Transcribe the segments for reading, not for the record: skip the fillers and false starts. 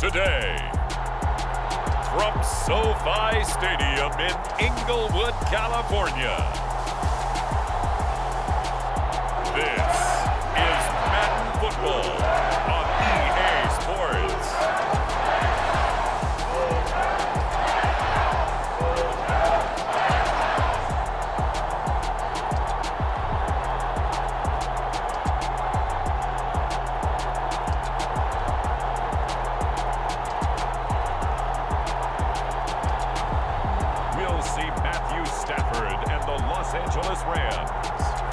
today. From SoFi Stadium in Inglewood, California, this is Madden Football on EA Sports. Los Angeles Rams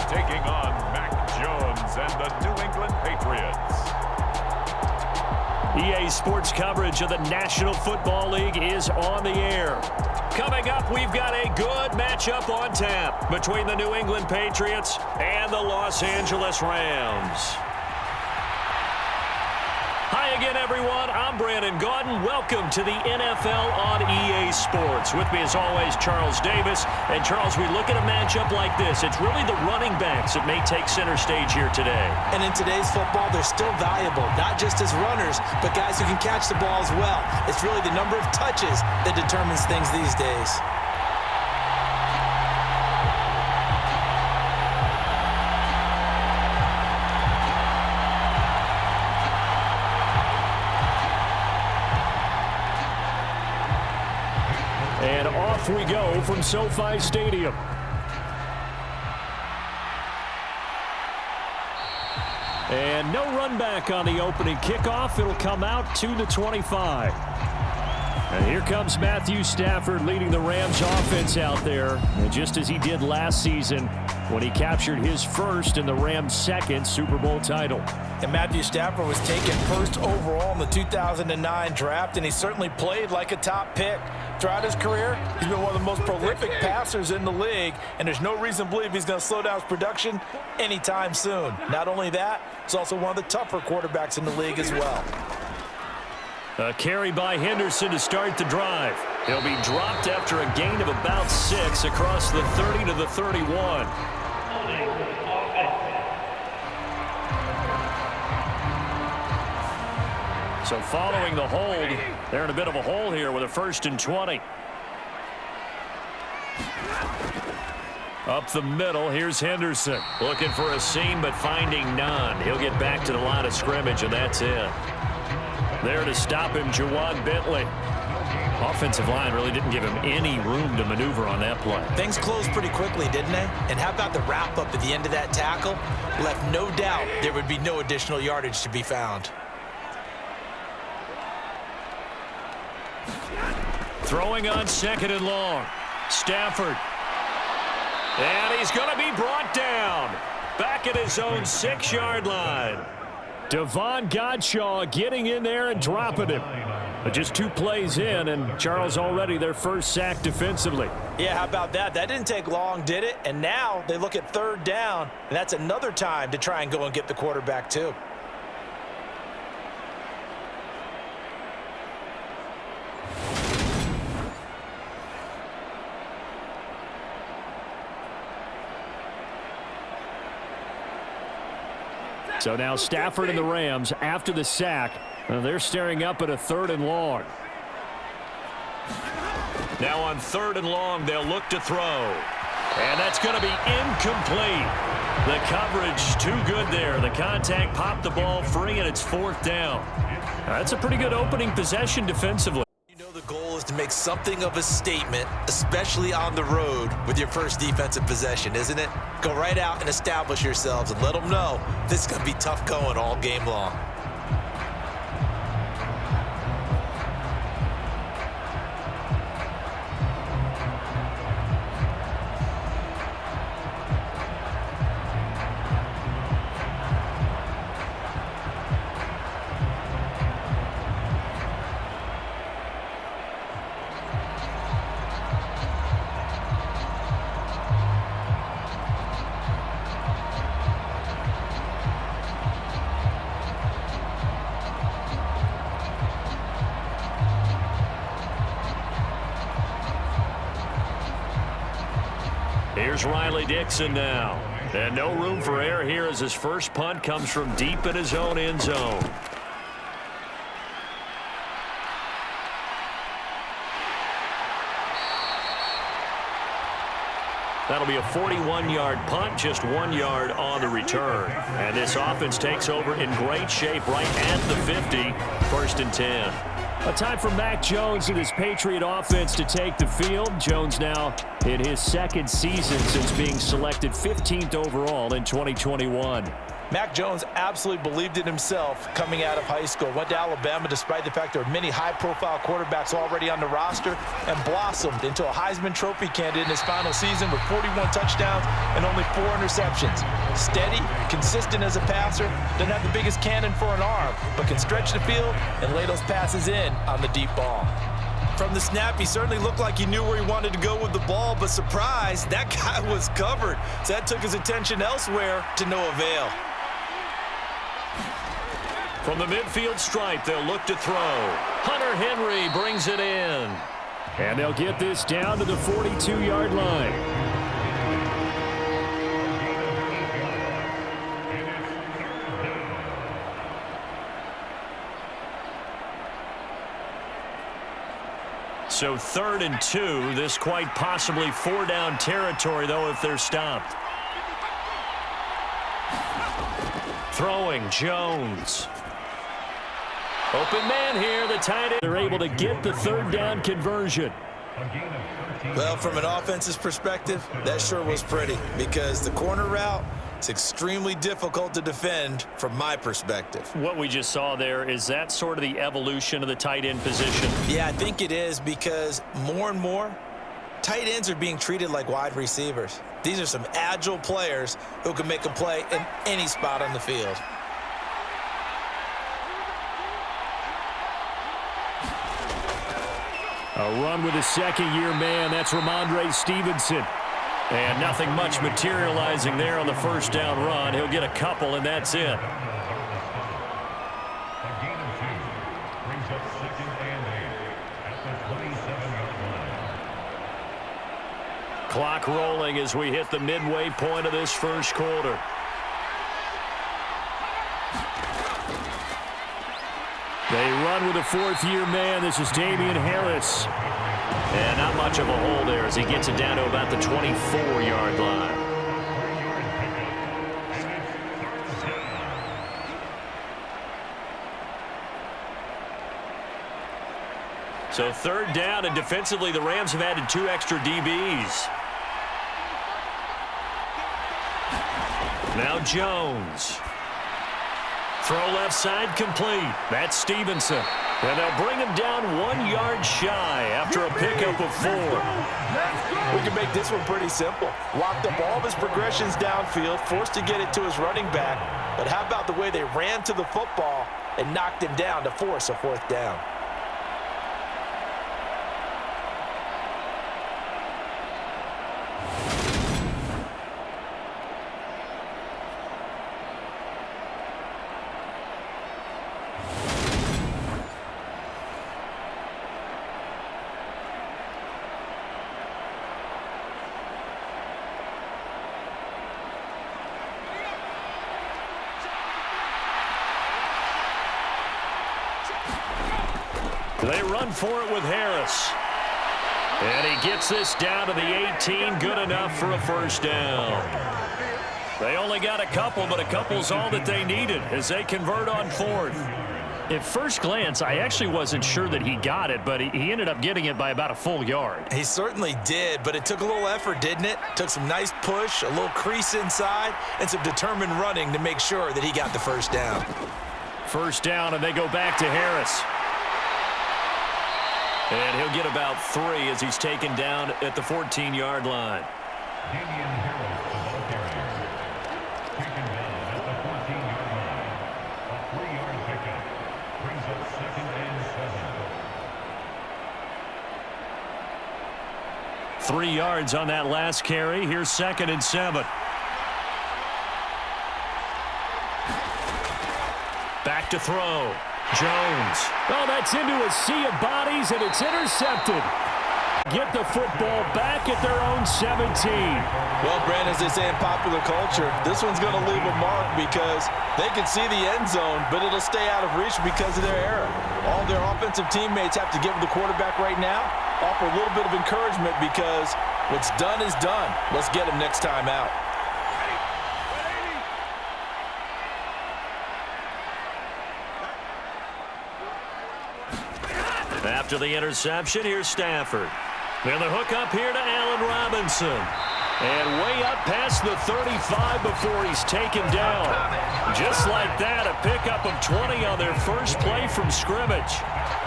taking on Mac Jones and the New England Patriots. EA Sports coverage of the National Football League is on the air. Coming up, we've got a good matchup on tap between the New England Patriots and the Los Angeles Rams. Hi again, everyone. I'm Brandon Gaudin. Welcome to the NFL on EA Sports. With me, as always, Charles Davis. And, Charles, we look at a matchup like this. It's really the running backs that may take center stage here today. And in today's football, they're still valuable, not just as runners, but guys who can catch the ball as well. It's really the number of touches that determines things these days. And off we go from SoFi Stadium. And no run back on the opening kickoff. It'll come out to the 25. And here comes Matthew Stafford leading the Rams offense out there. And just as he did last season when he captured his first and the Rams' second Super Bowl title. And Matthew Stafford was taken first overall in the 2009 draft, and he certainly played like a top pick. Throughout his career, he's been one of the most prolific passers in the league, and there's no reason to believe he's going to slow down his production anytime soon. Not only that, he's also one of the tougher quarterbacks in the league as well. A carry by Henderson to start the drive. He'll be dropped after a gain of about 6 across the 30 to the 31. So following the hold, they're in a bit of a hole here with a 1st and 20. Up the middle, here's Henderson. Looking for a seam, but finding none. He'll get back to the line of scrimmage, and that's it. There to stop him, Jawad Bentley. Offensive line really didn't give him any room to maneuver on that play. Things closed pretty quickly, didn't they? And how about the wrap-up at the end of that tackle? Left no doubt there would be no additional yardage to be found. Throwing on 2nd and long. Stafford. And he's going to be brought down. Back at his own 6-yard line. Devon Godshaw getting in there and dropping him. But just 2 plays in, and Charles already their first sack defensively. Yeah, how about that? That didn't take long, did it? And now they look at 3rd down, and that's another time to try and go and get the quarterback too. So now Stafford and the Rams, after the sack, they're staring up at a 3rd and long. Now on 3rd and long, they'll look to throw. And that's going to be incomplete. The coverage too good there. The contact popped the ball free, and it's 4th down. That's a pretty good opening possession defensively. The goal is to make something of a statement, especially on the road with your first defensive possession, isn't it? Go right out and establish yourselves and let them know this is going to be tough going all game long. Here's Riley Dixon now. And no room for error here as his first punt comes from deep in his own end zone. That'll be a 41-yard punt, just 1 yard on the return. And this offense takes over in great shape right at the 50, 1st and 10. A time for Mac Jones and his Patriot offense to take the field. Jones now in his 2nd season since being selected 15th overall in 2021. Mac Jones absolutely believed in himself coming out of high school. Went to Alabama despite the fact there were many high-profile quarterbacks already on the roster, and blossomed into a Heisman Trophy candidate in his final season with 41 touchdowns and only 4 interceptions. Steady, consistent as a passer, doesn't have the biggest cannon for an arm, but can stretch the field and lay those passes in on the deep ball. From the snap, he certainly looked like he knew where he wanted to go with the ball, but surprise, that guy was covered. So that took his attention elsewhere to no avail. From the midfield stripe, they'll look to throw. Hunter Henry brings it in. And they'll get this down to the 42-yard line. So 3rd and 2. This quite possibly 4-down territory, though, if they're stopped. Throwing, Jones. Open man here, the tight end. They're able to get the 3rd down conversion. Well, from an offensive perspective, that sure was pretty, because the corner route is extremely difficult to defend from my perspective. What we just saw there, is that sort of the evolution of the tight end position? Yeah, I think it is, because more and more, tight ends are being treated like wide receivers. These are some agile players who can make a play in any spot on the field. A run with a 2nd-year man. That's Ramondre Stevenson. And nothing much materializing there on the 1st down run. He'll get a couple, and that's it. A gain of 2 brings up 2nd and 8 at the 27-yard line. Clock rolling as we hit the midway point of this 1st quarter. They run with a 4th-year man. This is Damian Harris. And not much of a hole there as he gets it down to about the 24-yard line. So 3rd down, and defensively the Rams have added 2 extra DBs. Now Jones. Throw left side complete. That's Stevenson. And they'll bring him down 1 yard shy after a pickup of 4. We can make this one pretty simple. Locked up all of his progressions downfield, forced to get it to his running back. But how about the way they ran to the football and knocked him down to force a 4th down? They run for it with Harris. And he gets this down to the 18, good enough for a 1st down. They only got a couple, but a couple's all that they needed as they convert on 4th. At first glance, I actually wasn't sure that he got it, but he ended up getting it by about a full yard. He certainly did, but it took a little effort, didn't it? Took some nice push, a little crease inside, and some determined running to make sure that he got the 1st down. 1st down, and they go back to Harris. And he'll get about 3 as he's taken down at the 14-yard line. Damian Harris, the ball carrier, taken down at the 14-yard line. A 3-yard pickup brings up 2nd and 7. 3 yards on that last carry. Here's 2nd and 7. Back to throw. Jones. Oh, that's into a sea of bodies, and it's intercepted. Get the football back at their own 17. Well, Brandon, as they say in popular culture, this one's going to leave a mark because they can see the end zone, but it'll stay out of reach because of their error. All their offensive teammates have to give the quarterback right now offer a little bit of encouragement because What's done is done. Let's get him next time out. After the interception, here's Stafford. And the hook up here to Allen Robinson. And way up past the 35 before he's taken down. Just like that, a pickup of 20 on their first play from scrimmage.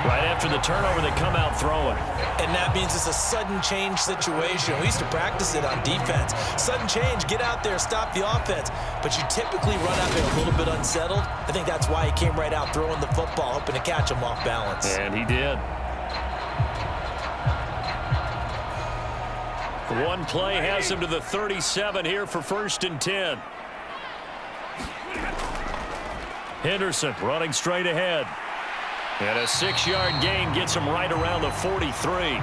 Right after the turnover, they come out throwing. And that means it's a sudden change situation. We used to practice it on defense. Sudden change, get out there, stop the offense. But you typically run out there a little bit unsettled. I think that's why he came right out throwing the football, hoping to catch him off balance. And he did. One play has him to the 37 here for 1st and 10. Henderson running straight ahead. And a 6-yard gain gets him right around the 43.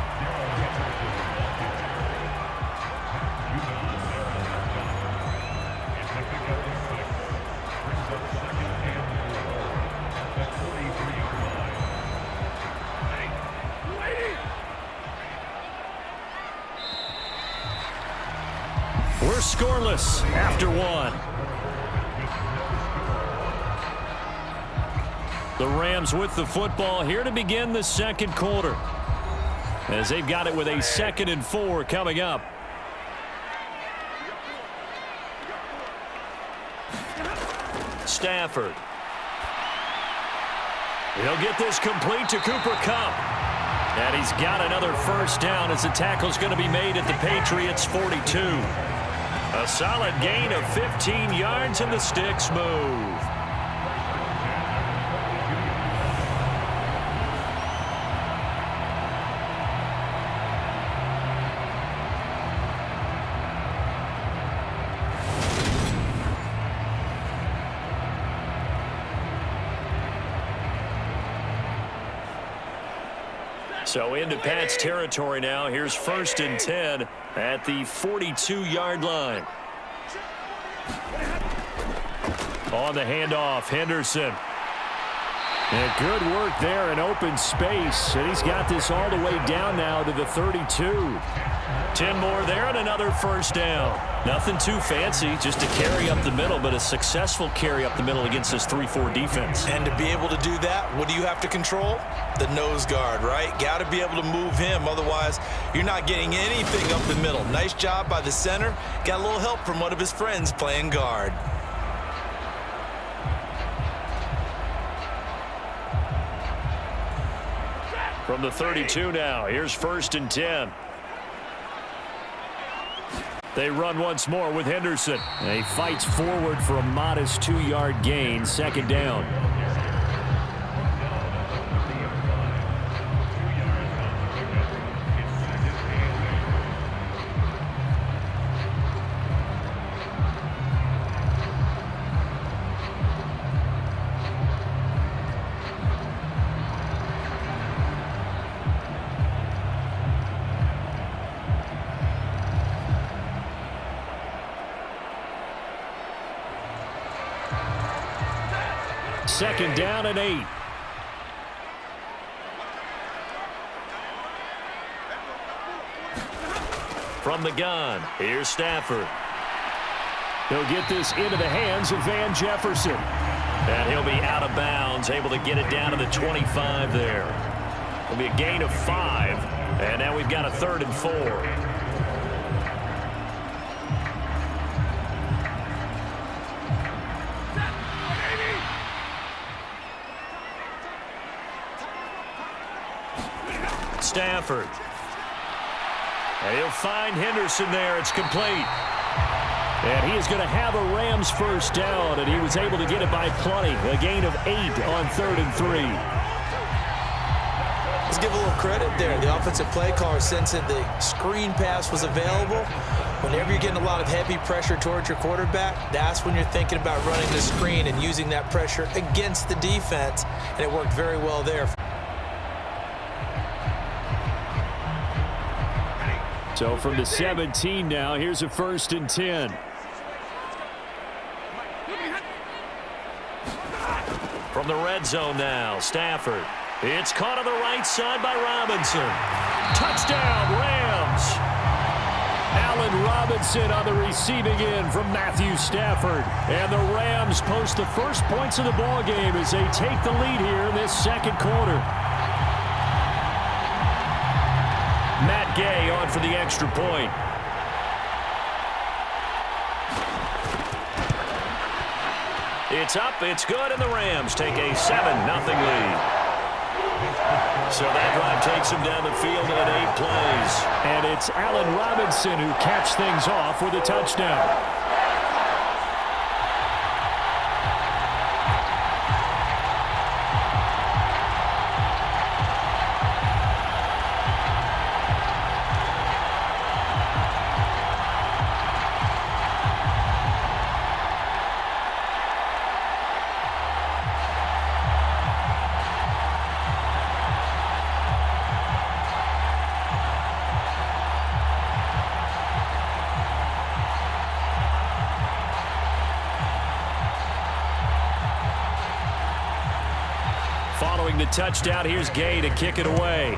We're scoreless after one. The Rams with the football here to begin the second quarter, as they've got it with a 2nd and 4 coming up. Stafford. He'll get this complete to Cooper Kupp. And he's got another first down as the tackle's going to be made at the Patriots' 42. A solid gain of 15 yards and the sticks move. So into Pat's territory now. Here's 1st and 10 at the 42-yard line. On the handoff, Henderson. And good work there in open space. And he's got this all the way down now to the 32. 10 more there and another first down. Nothing too fancy, just a carry up the middle, but a successful carry up the middle against this 3-4 defense. And to be able to do that, what do you have to control? The nose guard, right? Got to be able to move him. Otherwise, you're not getting anything up the middle. Nice job by the center. Got a little help from one of his friends playing guard. From the 32 now, here's 1st and 10. They run once more with Henderson. And he fights forward for a modest 2-yard gain, 2nd down. Second down and 8. From the gun, here's Stafford. He'll get this into the hands of Van Jefferson. And he'll be out of bounds, able to get it down to the 25 there. It'll be a gain of 5. And now we've got a 3rd and 4. Stafford. And he'll find Henderson there. It's complete. And he is going to have a Rams first down, and he was able to get it by plenty. A gain of 8 on 3rd and 3. Let's give a little credit there. The offensive play caller sensed that the screen pass was available. Whenever you're getting a lot of heavy pressure towards your quarterback, that's when you're thinking about running the screen and using that pressure against the defense, and it worked very well there. So from the 17 now, here's a 1st and 10. From the red zone now, Stafford. It's caught on the right side by Robinson. Touchdown, Rams! Allen Robinson on the receiving end from Matthew Stafford. And the Rams post the first points of the ballgame as they take the lead here in this second quarter. Matt Gay on for the extra point. It's up, it's good, and the Rams take a 7-0 lead. So that drive takes him down the field in 8 plays. And it's Allen Robinson who caps things off with a touchdown. Following the touchdown, here's Gay to kick it away.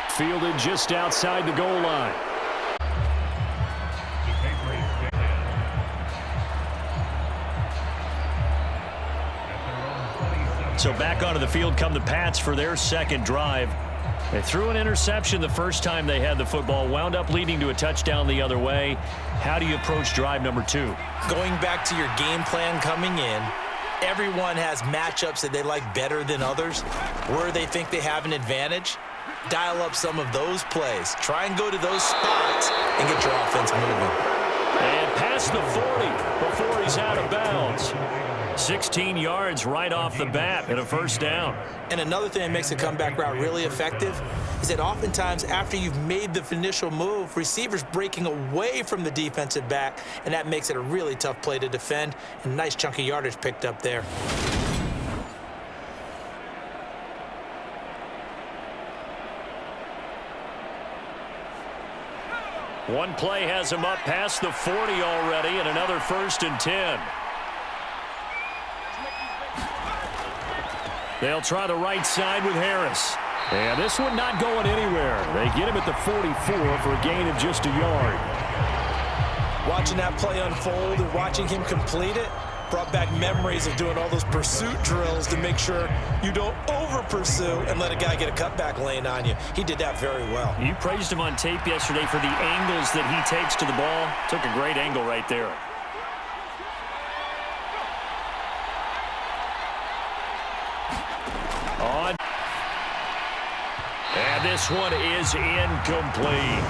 Fielded just outside the goal line. So back onto the field come the Pats for their second drive. They threw an interception the first time they had the football, wound up leading to a touchdown the other way. How do you approach drive number 2? Going back to your game plan coming in, everyone has matchups that they like better than others, where they think they have an advantage. Dial up some of those plays. Try and go to those spots and get your offense moving. And past the 40 before he's out of bounds. 16 yards right off the bat and a first down. And another thing that makes a comeback route really effective is that oftentimes after you've made the initial move, receivers breaking away from the defensive back, and that makes it a really tough play to defend. And nice chunk of yardage picked up there. One play has him up past the 40 already, and another 1st and 10. They'll try the right side with Harris. And this one not going anywhere. They get him at the 44 for a gain of just a yard. Watching that play unfold and watching him complete it brought back memories of doing all those pursuit drills to make sure you don't over-pursue and let a guy get a cutback lane on you. He did that very well. You praised him on tape yesterday for the angles that he takes to the ball. Took a great angle right there. On. And this one is incomplete.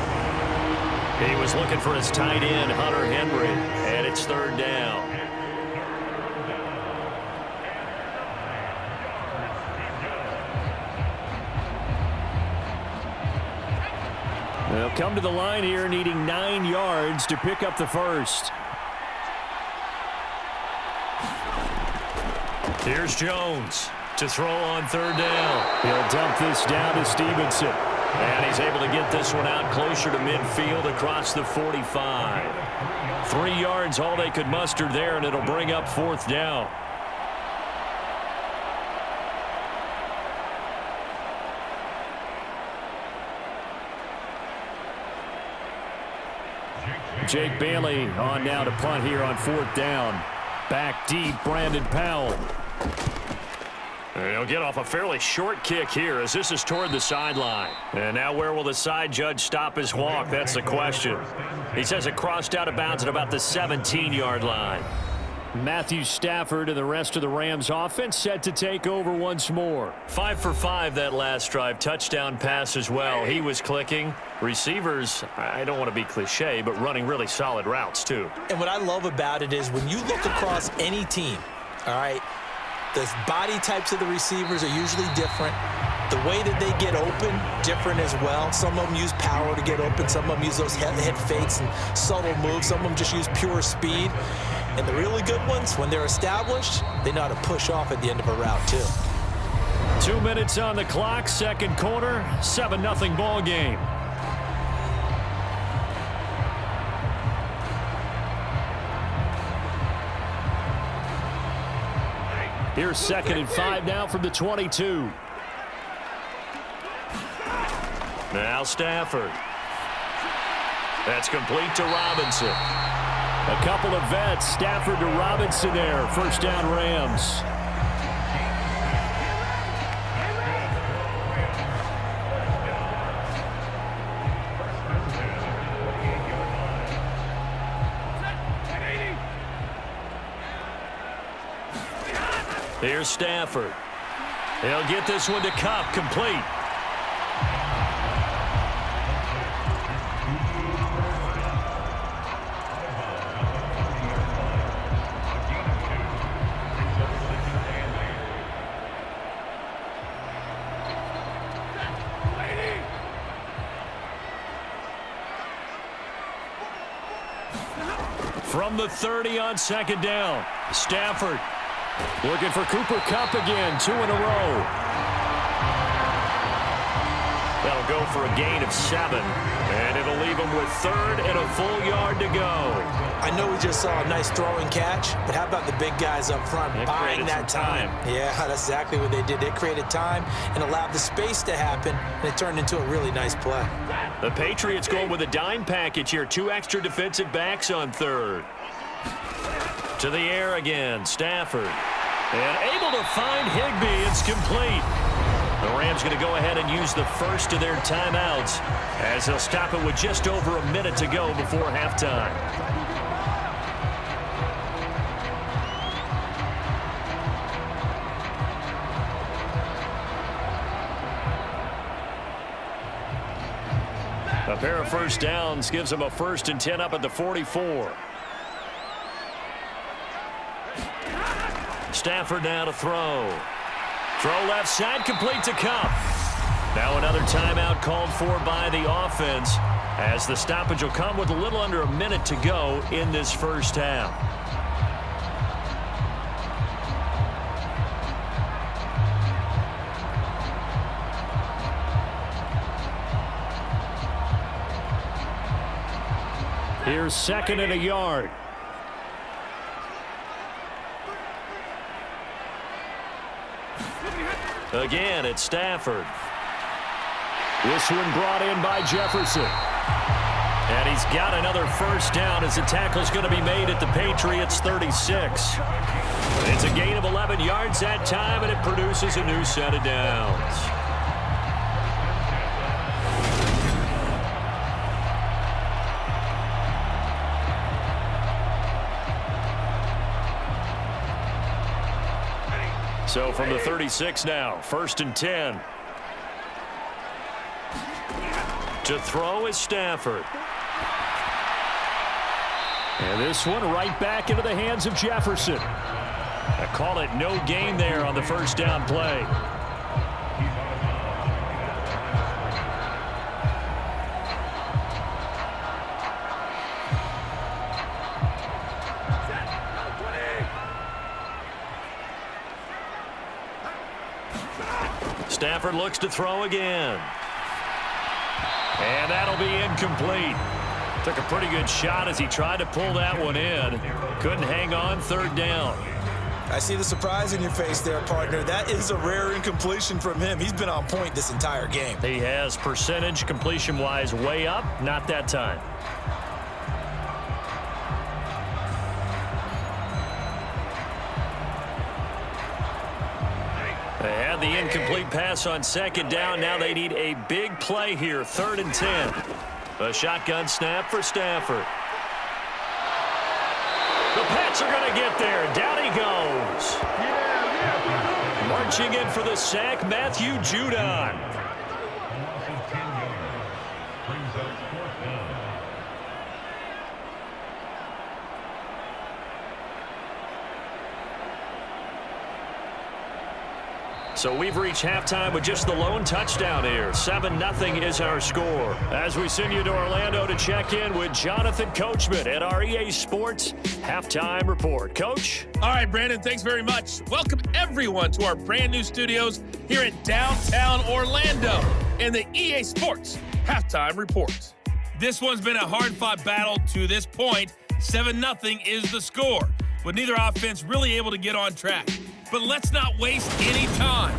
He was looking for his tight end, Hunter Henry, and it's 3rd down. They'll come to the line here needing 9 yards to pick up the first. Here's Jones to throw on 3rd down. He'll dump this down to Stevenson. And he's able to get this one out closer to midfield across the 45. 3 yards all they could muster there, and it'll bring up 4th down. Jake Bailey on now to punt here on 4th down. Back deep, Brandon Powell. He'll get off a fairly short kick here as this is toward the sideline. And now where will the side judge stop his walk? That's the question. He says it crossed out of bounds at about the 17-yard line. Matthew Stafford and the rest of the Rams offense set to take over once more. 5 for 5 that last drive. Touchdown pass as well. He was clicking. Receivers, I don't want to be cliche, but running really solid routes too. And what I love about it is when you look across any team, all right, the body types of the receivers are usually different. The way that they get open, different as well. Some of them use power to get open. Some of them use those head fakes and subtle moves. Some of them just use pure speed. And the really good ones, when they're established, they know how to push off at the end of a route, too. 2 minutes on the clock, second quarter, 7-0 ball game. Here's 2nd and 5 now from the 22. Now Stafford. That's complete to Robinson. A couple of vets, Stafford to Robinson there. First down, Rams. Here's Stafford. He'll get this one to Kupp, complete. From the 30 on second down, Stafford looking for Cooper Kupp again, 2 in a row. That'll go for a gain of 7, and it'll leave him with 3rd and a full yard to go. I know we just saw a nice throwing catch, but how about the big guys up front buying that time? Yeah, that's exactly what they did. They created time and allowed the space to happen, and it turned into a really nice play. The Patriots go with a dime package here. 2 extra defensive backs on 3rd. To the air again, Stafford. And able to find Higbee. It's complete. The Rams going to go ahead and use the first of their timeouts as they'll stop it with just over a minute to go before halftime. A pair of first downs gives them a 1st and 10 up at the 44. Stafford now to throw. Throw left side, complete to Kupp. Now another timeout called for by the offense as the stoppage will come with a little under a minute to go in this first half. Here's 2nd and a yard. Again, it's Stafford. This one brought in by Jefferson. And he's got another first down as the tackle's going to be made at the Patriots 36. It's a gain of 11 yards that time, and it produces a new set of downs. So from the 36 now, 1st and 10. To throw is Stafford. And this one right back into the hands of Jefferson. I call it no gain there on the first down play. Stafford looks to throw again. And that'll be incomplete. Took a pretty good shot as he tried to pull that one in. Couldn't hang on, 3rd down. I see the surprise in your face there, partner. That is a rare incompletion from him. He's been on point this entire game. He has percentage completion-wise way up, not that time. They had the incomplete pass on 2nd down. Now they need a big play here, 3rd and 10. A shotgun snap for Stafford. The Pats are going to get there. Down he goes. Marching in for the sack, Matthew Judon. So we've reached halftime with just the lone touchdown here. 7-0 is our score. As we send you to Orlando to check in with Jonathan Coachman at our EA Sports Halftime Report. Coach? All right, Brandon, thanks very much. Welcome everyone to our brand new studios here in downtown Orlando in the EA Sports Halftime Report. This one's been a hard-fought battle to this point. 7-0 is the score, with neither offense really able to get on track. But let's not waste any time.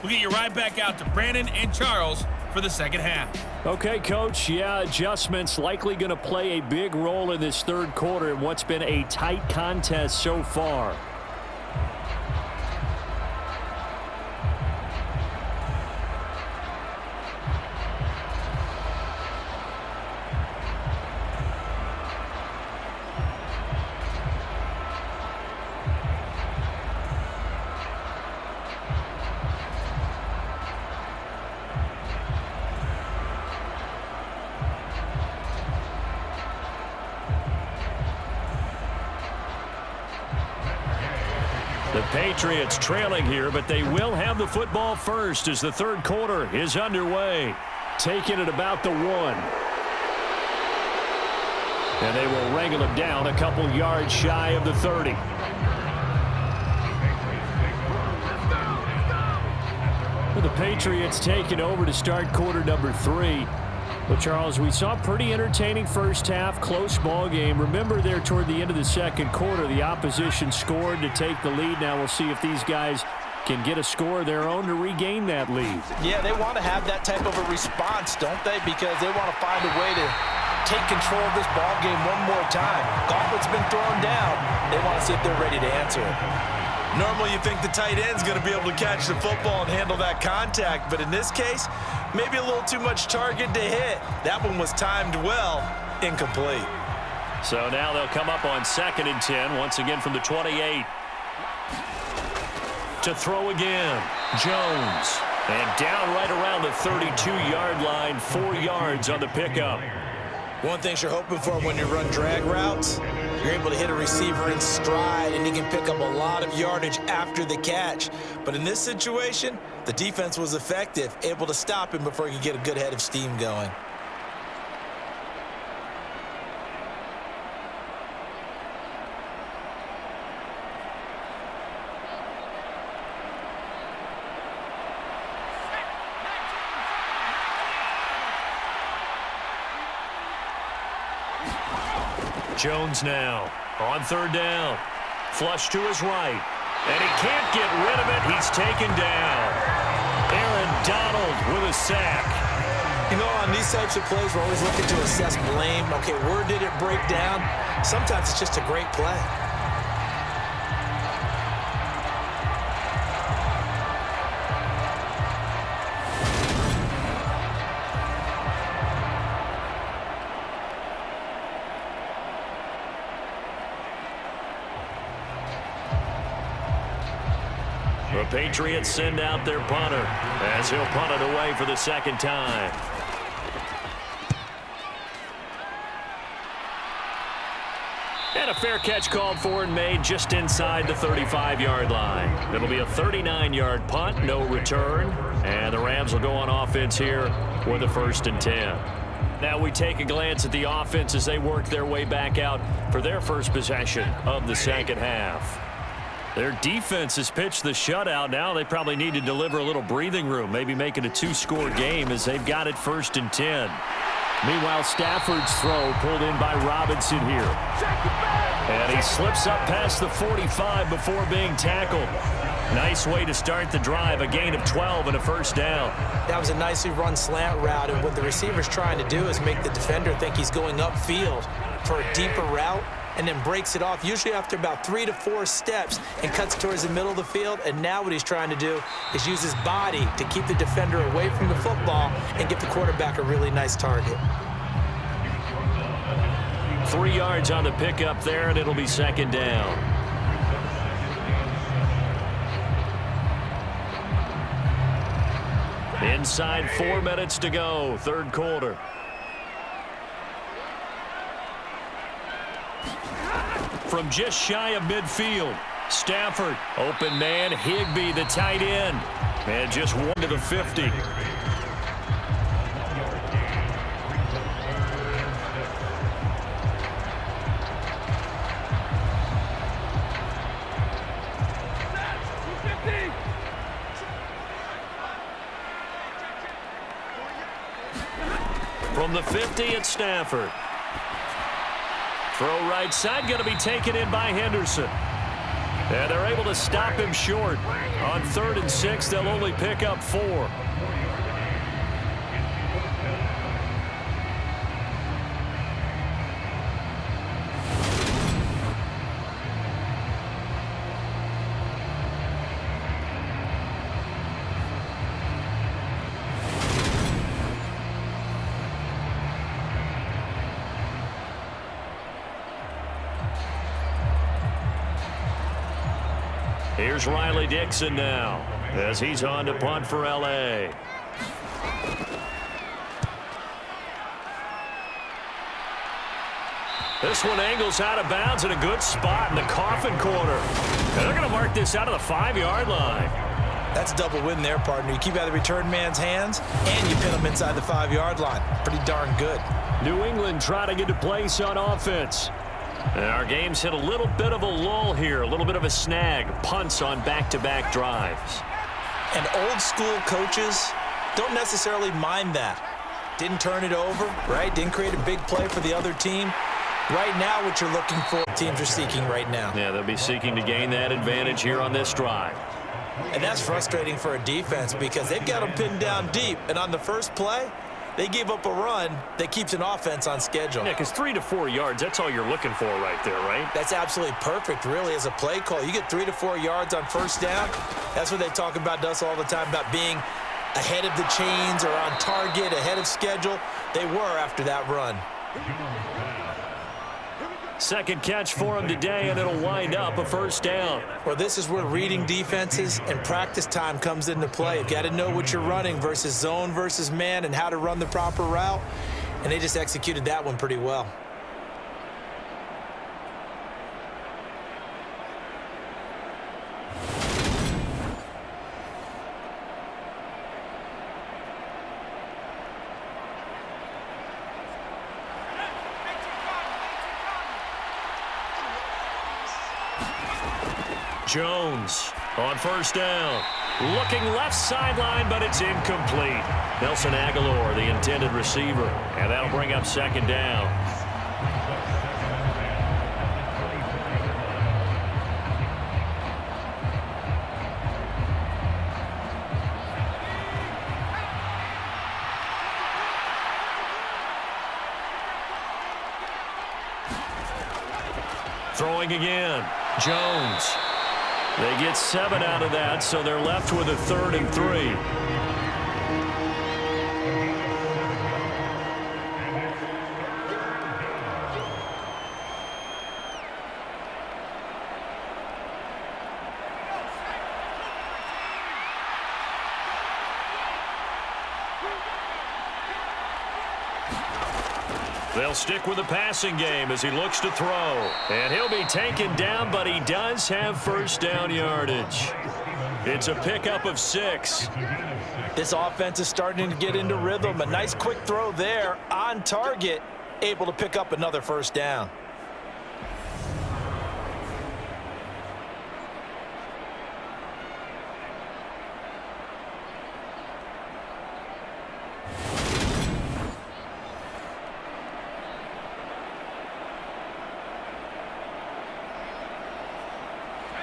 We'll get you right back out to Brandon and Charles for for the second half. Okay, Coach. Yeah, adjustments likely going to play a big role in this third quarter in what's been a tight contest so far. The Patriots trailing here, but they will have the football first as the third quarter is underway. Taking it about the 1. And they will wrangle him down a couple yards shy of the 30. Well, the Patriots taking over to start quarter number 3. Well, Charles, we saw a pretty entertaining first half, close ball game. Remember there toward the end of the second quarter, the opposition scored to take the lead. Now we'll see if these guys can get a score of their own to regain that lead. Yeah, they want to have that type of a response, don't they? Because they want to find a way to take control of this ball game one more time. Gauntlet's been thrown down. They want to see if they're ready to answer it. Normally you think the tight end's going to be able to catch the football and handle that contact, but in this case, maybe a little too much target to hit. That one was timed well, incomplete. So now they'll come up on 2nd and 10, once again from the 28. To throw again, Jones. And down right around the 32-yard line, 4 yards on the pickup. One thing you're hoping for when you run drag routes, you're able to hit a receiver in stride, and he can pick up a lot of yardage after the catch. But in this situation, the defense was effective, able to stop him before he could get a good head of steam going. Jones now on 3rd down. Flush to his right. And he can't get rid of it. He's taken down. Aaron Donald with a sack. You know, on these types of plays, we're always looking to assess blame. Okay, where did it break down? Sometimes it's just a great play. The Patriots send out their punter as he'll punt it away for the second time. And a fair catch called for and made just inside the 35-yard line. It'll be a 39-yard punt, no return. And the Rams will go on offense here with a 1st and 10. Now we take a glance at the offense as they work their way back out for their first possession of the second half. Their defense has pitched the shutout. Now they probably need to deliver a little breathing room, maybe make it a 2-score game as they've got it 1st and 10. Meanwhile, Stafford's throw pulled in by Robinson here. And he slips up past the 45 before being tackled. Nice way to start the drive, a gain of 12 and a 1st down. That was a nicely run slant route, and what the receiver's trying to do is make the defender think he's going upfield for a deeper route, and then breaks it off, usually after about 3 to 4 steps, and cuts towards the middle of the field. And now what he's trying to do is use his body to keep the defender away from the football and give the quarterback a really nice target. 3 yards on the pickup there, and it'll be 2nd down. Inside 4 minutes to go, 3rd quarter. From just shy of midfield, Stafford, open man, Higbee, the tight end, and just 1 to the 50. From the 50, it's Stafford. Throw right side, going to be taken in by Henderson. And they're able to stop him short. On 3rd and 6, they'll only pick up 4. Here's Riley Dixon now as he's on to punt for L.A. This one angles out of bounds in a good spot in the coffin corner. And they're going to mark this out of the 5-yard line. That's a double win there, partner. You keep out of the return man's hands, and you pin him inside the 5-yard line. Pretty darn good. New England trying to get into place on offense. And our game's hit a little bit of a lull here, a little bit of a snag. Punts on back-to-back drives. And old school coaches don't necessarily mind that. Didn't turn it over, right? Didn't create a big play for the other team. Right now, what you're looking for, teams are seeking right now. Yeah, they'll be seeking to gain that advantage here on this drive. And that's frustrating for a defense because they've got them pinned down deep. And on the first play, they gave up a run that keeps an offense on schedule. Yeah, because 3 to 4 yards, that's all you're looking for right there, right? That's absolutely perfect, really, as a play call. You get 3 to 4 yards on first down. That's what they talk about to us all the time, about being ahead of the chains or on target, ahead of schedule. They were after that run. Second catch for him today, and it'll wind up a first down. Well, this is where reading defenses and practice time comes into play. You've got to know what you're running versus zone versus man and how to run the proper route. And they just executed that one pretty well. Jones on first down. Looking left sideline, but it's incomplete. Nelson Aguilar, the intended receiver. And that'll bring up second down. Throwing again. Jones. They get 7 out of that, so they're left with a 3rd and 3. They'll stick with the passing game as he looks to throw. And he'll be taken down, but he does have first down yardage. It's a pickup of 6. This offense is starting to get into rhythm. A nice quick throw there on target, able to pick up another first down.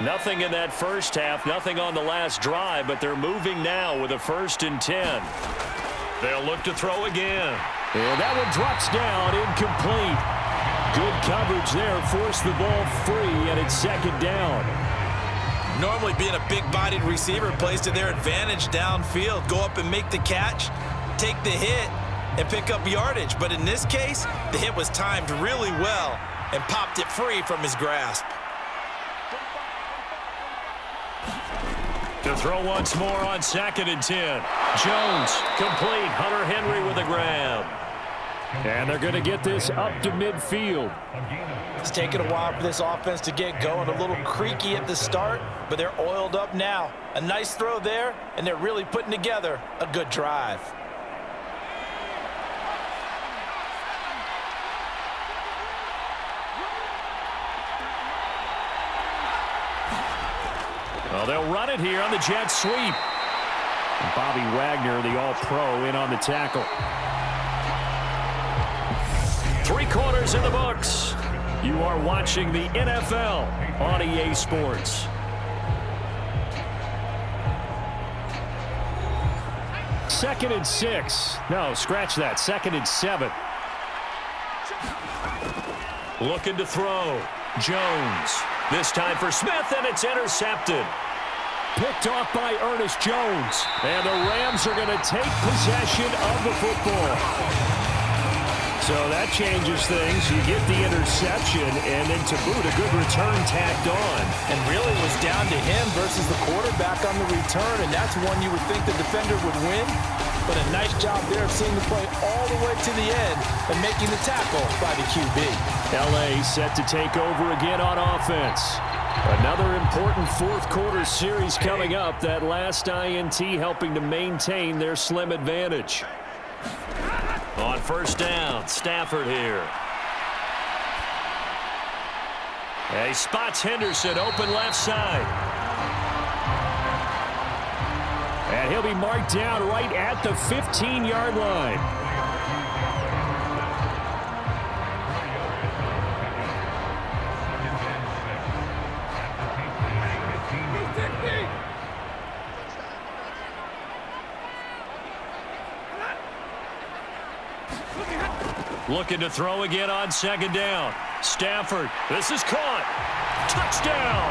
Nothing in that first half, nothing on the last drive, but they're moving now with a 1st and 10. They'll look to throw again. And that one drops down, incomplete. Good coverage there, forced the ball free, and it's second down. Normally being a big-bodied receiver plays to their advantage downfield. Go up and make the catch, take the hit, and pick up yardage. But in this case, the hit was timed really well and popped it free from his grasp. To throw once more on 2nd and 10. Jones, complete. Hunter Henry with a grab. And they're going to get this up to midfield. It's taken a while for this offense to get going. A little creaky at the start, but they're oiled up now. A nice throw there, and they're really putting together a good drive. Well, they'll run it here on the jet sweep. And Bobby Wagner, the all-pro, in on the tackle. 3 quarters in the books. You are watching the NFL on EA Sports. Second and 6. No, scratch that. 2nd and 7. Looking to throw. Jones. This time for Smith, and it's intercepted. Picked off by Ernest Jones. And the Rams are going to take possession of the football. So that changes things. You get the interception, and then to boot, a good return tacked on. And really was down to him versus the quarterback on the return, and that's one you would think the defender would win. But a nice job there of seeing the play all the way to the end and making the tackle by the QB. L.A. set to take over again on offense. Another important fourth quarter series coming up. That last INT helping to maintain their slim advantage. On first down, Stafford here. He spots Henderson open left side. And he'll be marked down right at the 15-yard line. Looking to throw again on second down. Stafford, this is caught. Touchdown!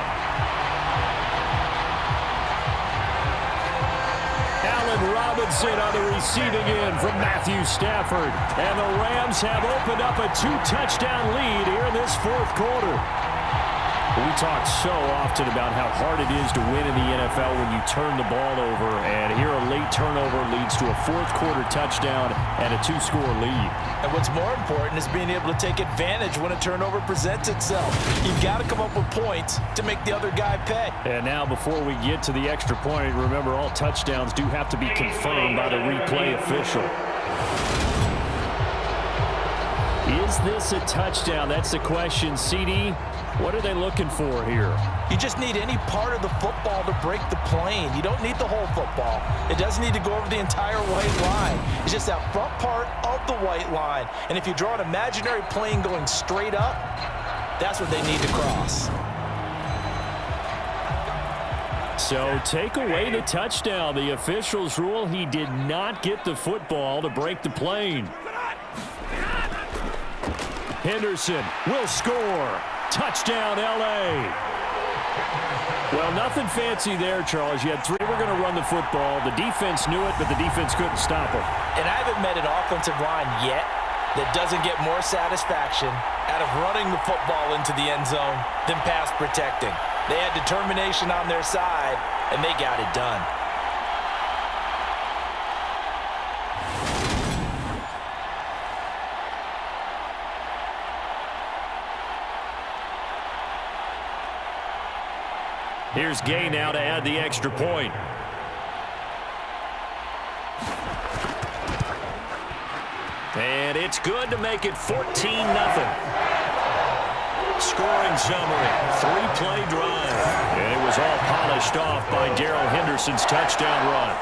Allen Robinson on the receiving end from Matthew Stafford. And the Rams have opened up a 2-touchdown lead here in this fourth quarter. We talk so often about how hard it is to win in the NFL when you turn the ball over, and here a late turnover leads to a fourth quarter touchdown and a 2-score lead. And what's more important is being able to take advantage when a turnover presents itself. You've got to come up with points to make the other guy pay. And now before we get to the extra point, remember all touchdowns do have to be confirmed by the replay official. Is this a touchdown? That's the question. CD, what are they looking for here? You just need any part of the football to break the plane. You don't need the whole football. It doesn't need to go over the entire white line. It's just that front part of the white line. And if you draw an imaginary plane going straight up, that's what they need to cross. So take away the touchdown. The officials rule he did not get the football to break the plane. Henderson will score. Touchdown, L.A. Well, nothing fancy there, Charles. You had three were going to run the football. The defense knew it, but the defense couldn't stop them. And I haven't met an offensive line yet that doesn't get more satisfaction out of running the football into the end zone than pass protecting. They had determination on their side, and they got it done. Here's Gay now to add the extra point. And it's good to make it 14-0. Scoring summary, 3-play drive. And it was all polished off by Darrell Henderson's touchdown run.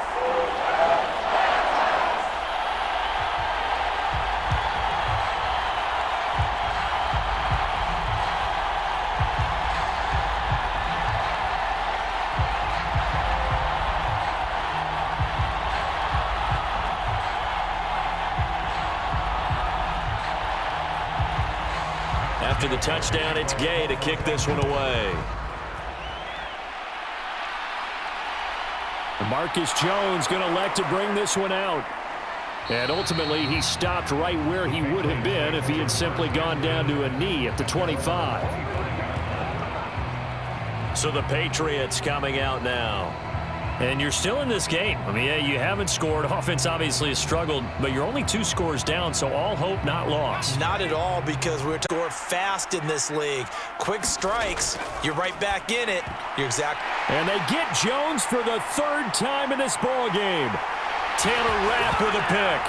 After the touchdown, it's Gay to kick this one away. Marcus Jones going to elect to bring this one out. And ultimately, he stopped right where he would have been if he had simply gone down to a knee at the 25. So the Patriots coming out now. And you're still in this game. I mean, yeah, you haven't scored. Offense obviously has struggled, but you're only 2 scores down, so all hope not lost. Not at all, because we're score fast in this league. Quick strikes, you're right back in it. You're exactly. And they get Jones for the 3rd time in this ball game. Taylor Rapp with a pick.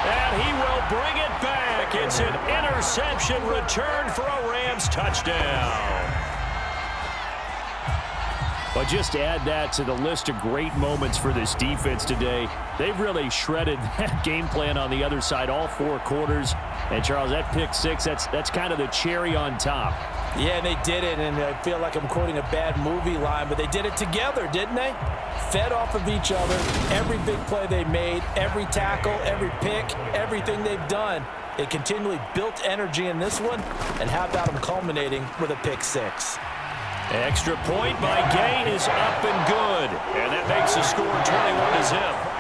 And he will bring it back. It's an interception return for a Rams touchdown. But just add that to the list of great moments for this defense today. They've really shredded that game plan on the other side all 4 quarters. And, Charles, that pick 6, that's kind of the cherry on top. Yeah, and they did it, and I feel like I'm quoting a bad movie line, but they did it together, didn't they? Fed off of each other, every big play they made, every tackle, every pick, everything they've done. They continually built energy in this one, and how about them culminating with a pick 6? Extra point by Gay is up and good. And that makes the score 21-0.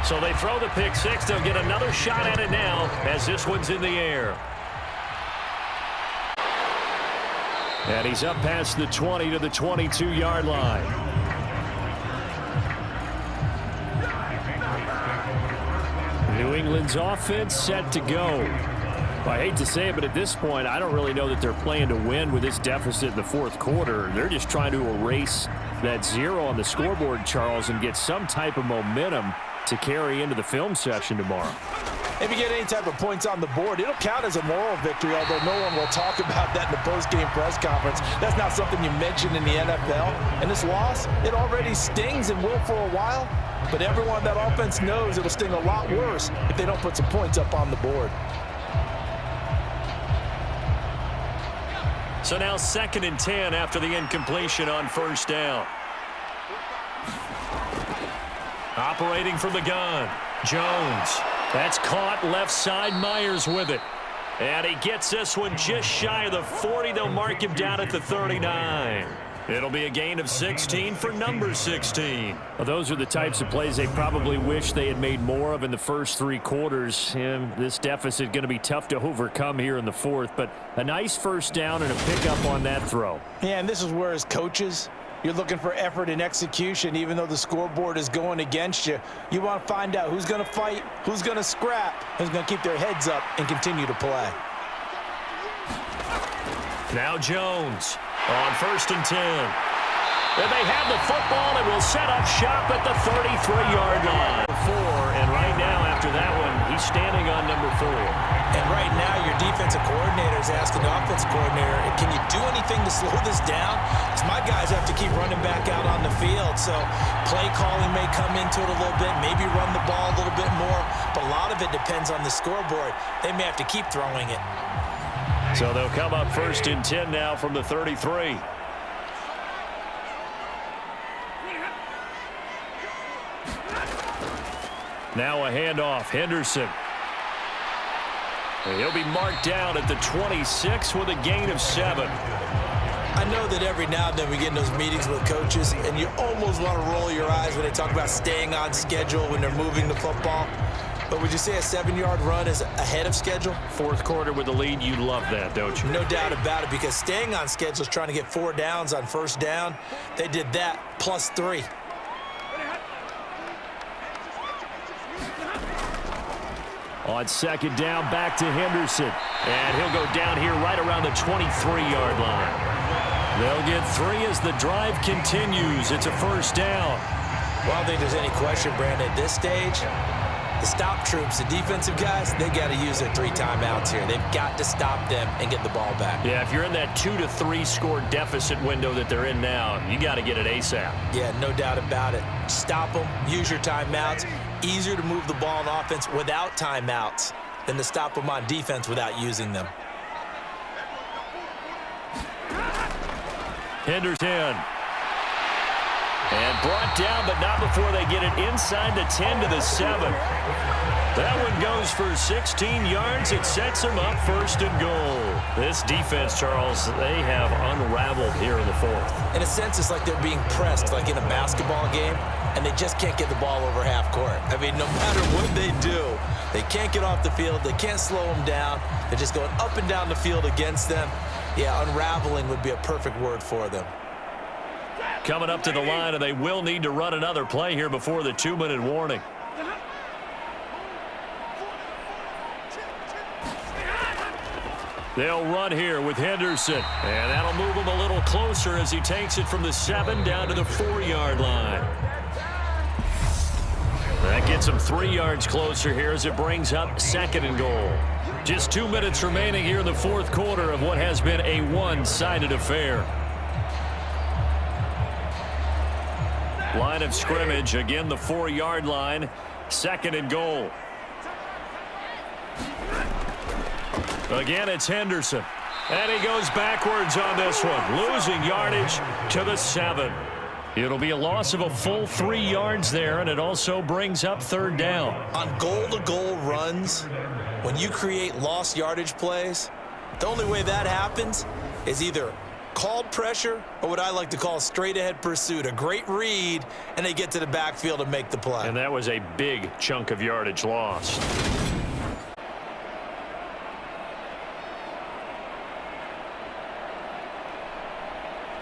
So they throw the pick six. They'll get another shot at it now as this one's in the air. And he's up past the 20 to the 22-yard line. New England's offense set to go. Well, I hate to say it, but at this point, I don't really know that they're playing to win with this deficit in the fourth quarter. They're just trying to erase that zero on the scoreboard, Charles, and get some type of momentum to carry into the film session tomorrow. If you get any type of points on the board, it'll count as a moral victory, although no one will talk about that in the post-game press conference. That's not something you mention in the NFL. And this loss, it already stings and will for a while, but everyone on that offense knows it'll sting a lot worse if they don't put some points up on the board. So now 2nd and 10 after the incompletion on first down. Operating from the gun, Jones. That's caught left side. Myers with it. And he gets this one just shy of the 40. They'll mark him down at the 39. It'll be a gain of 16 for number 16. Well, those are the types of plays they probably wish they had made more of in the first 3 quarters. And this deficit going to be tough to overcome here in the fourth. But a nice first down and a pickup on that throw. Yeah, and this is where as coaches, you're looking for effort and execution. Even though the scoreboard is going against you, you want to find out who's going to fight, who's going to scrap, who's going to keep their heads up and continue to play. Now Jones on 1st and 10. And they have the football and will set up shop at the 33-yard line. 4, and right now after that one, he's standing on number 4. And right now, your defensive coordinator is asking the offensive coordinator, can you do anything to slow this down? Because my guys have to keep running back out on the field. So play calling may come into it a little bit, maybe run the ball a little bit more. But a lot of it depends on the scoreboard. They may have to keep throwing it. So they'll come up 1st and 10 now from the 33. Now a handoff. Henderson. And he'll be marked down at the 26 with a gain of 7. I know that every now and then we get in those meetings with coaches, and you almost want to roll your eyes when they talk about staying on schedule when they're moving the football. But would you say a 7-yard run is ahead of schedule? Fourth quarter with the lead, you love that, don't you? No doubt about it, because staying on schedule is trying to get 4 downs on first down. They did that plus 3. On 2nd down, back to Henderson. And he'll go down here right around the 23-yard line. They'll get 3 as the drive continues. It's a first down. Well, I don't think there's any question, Brandon, at this stage, the stop troops, the defensive guys, they got to use their 3 timeouts here. They've got to stop them and get the ball back. Yeah, if you're in that 2 to 3 score deficit window that they're in now, you got to get it ASAP. Yeah, no doubt about it. Stop them, use your timeouts. Easier to move the ball on offense without timeouts than to stop them on defense without using them. Henderson. And brought down, but not before they get it inside the 10 to the 7. That one goes for 16 yards. It sets them up 1st and goal. This defense, Charles, they have unraveled here in the fourth. In a sense, it's like they're being pressed, like in a basketball game, and they just can't get the ball over half court. I mean, no matter what they do, they can't get off the field. They can't slow them down. They're just going up and down the field against them. Yeah, unraveling would be a perfect word for them. Coming up to the line, and they will need to run another play here before the 2-minute warning. They'll run here with Henderson, and that'll move him a little closer as he takes it from the 7 down to the 4-yard line. That gets him 3 yards closer here as it brings up 2nd and goal. Just 2 minutes remaining here in the fourth quarter of what has been a one-sided affair. Line of scrimmage, again the 4-yard line, 2nd and goal. Again, it's Henderson. And he goes backwards on this one, losing yardage to the 7. It'll be a loss of a full 3 yards there, and it also brings up 3rd down. On goal-to-goal runs, when you create lost yardage plays, the only way that happens is either called pressure or what I like to call straight-ahead pursuit. A great read, and they get to the backfield and make the play. And that was a big chunk of yardage lost.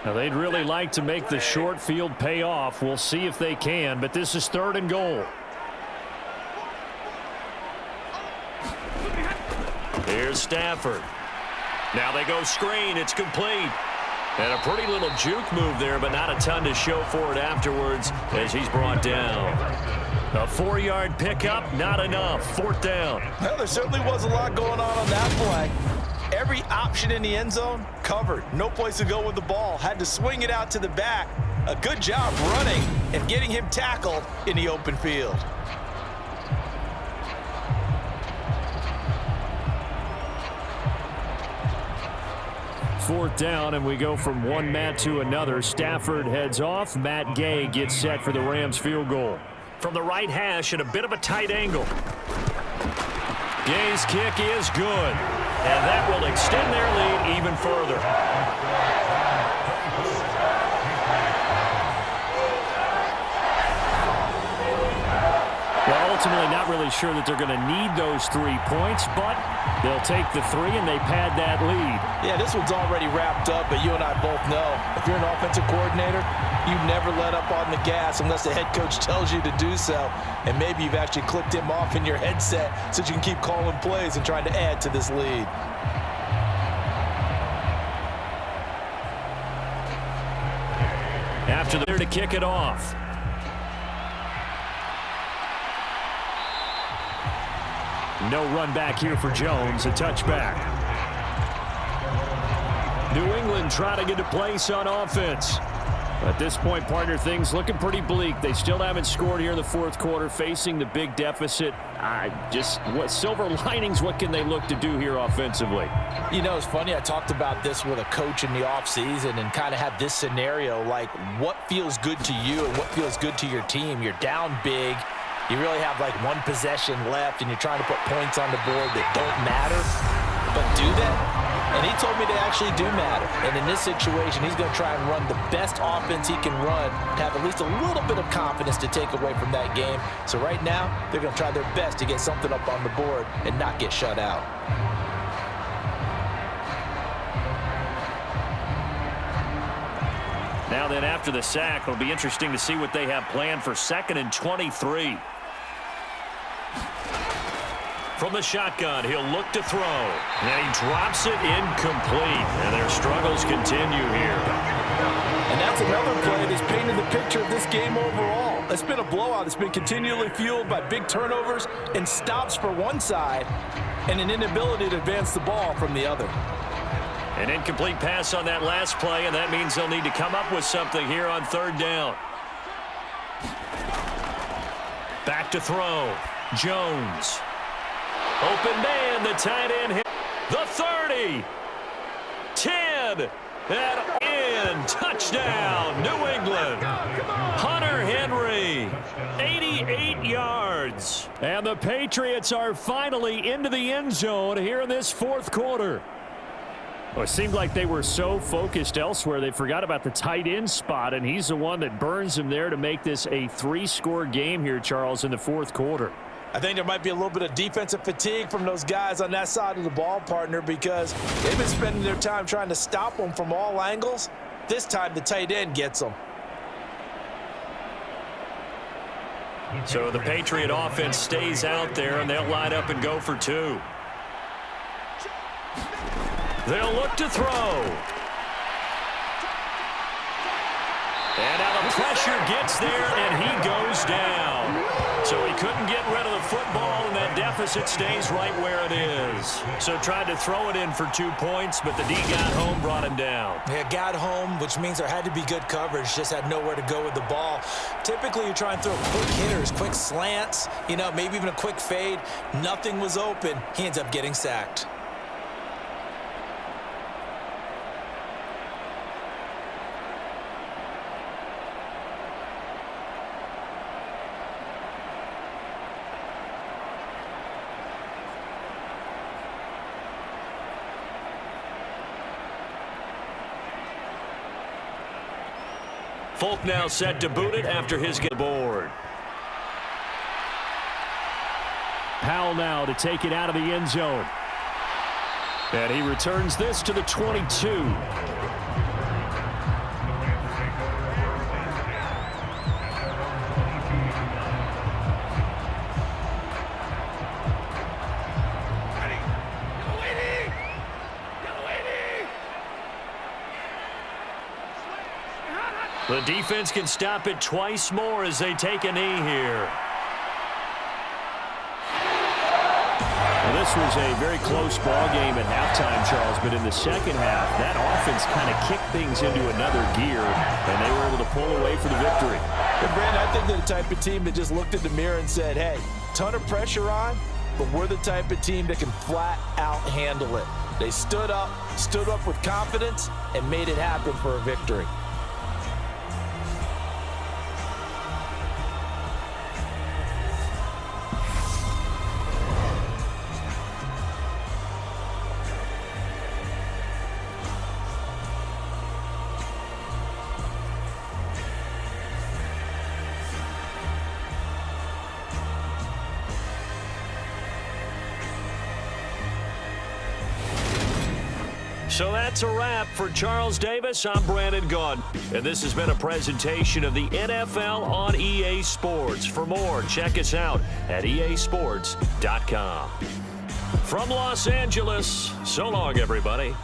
Now, they'd really like to make the short field pay off. We'll see if they can, but this is 3rd and goal. Here's Stafford. Now they go screen. It's complete. And a pretty little juke move there, but not a ton to show for it afterwards as he's brought down. A 4-yard pickup, not enough. 4th down. Well, there certainly was a lot going on that play. Every option in the end zone covered. No place to go with the ball. Had to swing it out to the back. A good job running and getting him tackled in the open field. Fourth down, and we go from one Matt to another. Stafford heads off. Matt Gay gets set for the Rams field goal. From the right hash at a bit of a tight angle. Gay's kick is good. And that will extend their lead even further. Well, ultimately not really sure that they're going to need those 3 points, but they'll take the 3 and they pad that lead. Yeah, this one's already wrapped up, but you and I both know if you're an offensive coordinator, you never let up on the gas unless the head coach tells you to do so. And maybe you've actually clicked him off in your headset so you can keep calling plays and trying to add to this lead. After there to kick it off. No run back here for Jones, a touchback. New England trying to get a place on offense. At this point, partner, things looking pretty bleak. They still haven't scored here in the 4th quarter, facing the big deficit. What silver linings, what can they look to do here offensively? You know, it's funny, I talked about this with a coach in the offseason and kind of had this scenario, like what feels good to you and what feels good to your team. You're down big. You really have like one possession left, and you're trying to put points on the board that don't matter. But do that? And he told me they actually do matter. And in this situation, he's going to try and run the best offense he can run to have at least a little bit of confidence to take away from that game. So right now, they're going to try their best to get something up on the board and not get shut out. Now then, after the sack, it'll be interesting to see what they have planned for 2nd and 23. From the shotgun, he'll look to throw. And he drops it incomplete. And their struggles continue here. And that's another play that's painted the picture of this game overall. It's been a blowout. It's been continually fueled by big turnovers and stops for one side and an inability to advance the ball from the other. An incomplete pass on that last play, and that means they'll need to come up with something here on 3rd down. Back to throw. Jones. Open man, the tight end hit. The 30. 10. And in. Touchdown, New England. Hunter Henry. 88 yards. And the Patriots are finally into the end zone here in this 4th quarter. Well, it seemed like they were so focused elsewhere they forgot about the tight end spot, and he's the one that burns him there to make this a 3-score game here, Charles, in the 4th quarter. I think there might be a little bit of defensive fatigue from those guys on that side of the ball, partner, because they've been spending their time trying to stop them from all angles. This time the tight end gets them. So the Patriot offense stays out there, and they'll line up and go for 2. They'll look to throw. And now the pressure gets there, and he goes down. So he couldn't get rid of the football, and that deficit stays right where it is. So tried to throw it in for 2 points, but the D got home, brought him down. Yeah, got home, which means there had to be good coverage. Just had nowhere to go with the ball. Typically, you try and throw quick hitters, quick slants, maybe even a quick fade. Nothing was open. He ends up getting sacked. Folk now set to boot it after his board. Powell now to take it out of the end zone. And he returns this to the 22. The defense can stop it twice more as they take a knee here. Well, this was a very close ball game at halftime, Charles, but in the second half, that offense kind of kicked things into another gear, and they were able to pull away for the victory. And Brandon, I think they're the type of team that just looked in the mirror and said, hey, ton of pressure on, but we're the type of team that can flat out handle it. They stood up with confidence, and made it happen for a victory. So that's a wrap for Charles Davis. I'm Brandon Gaudin, and this has been a presentation of the NFL on EA Sports. For more, check us out at easports.com. From Los Angeles, so long, everybody.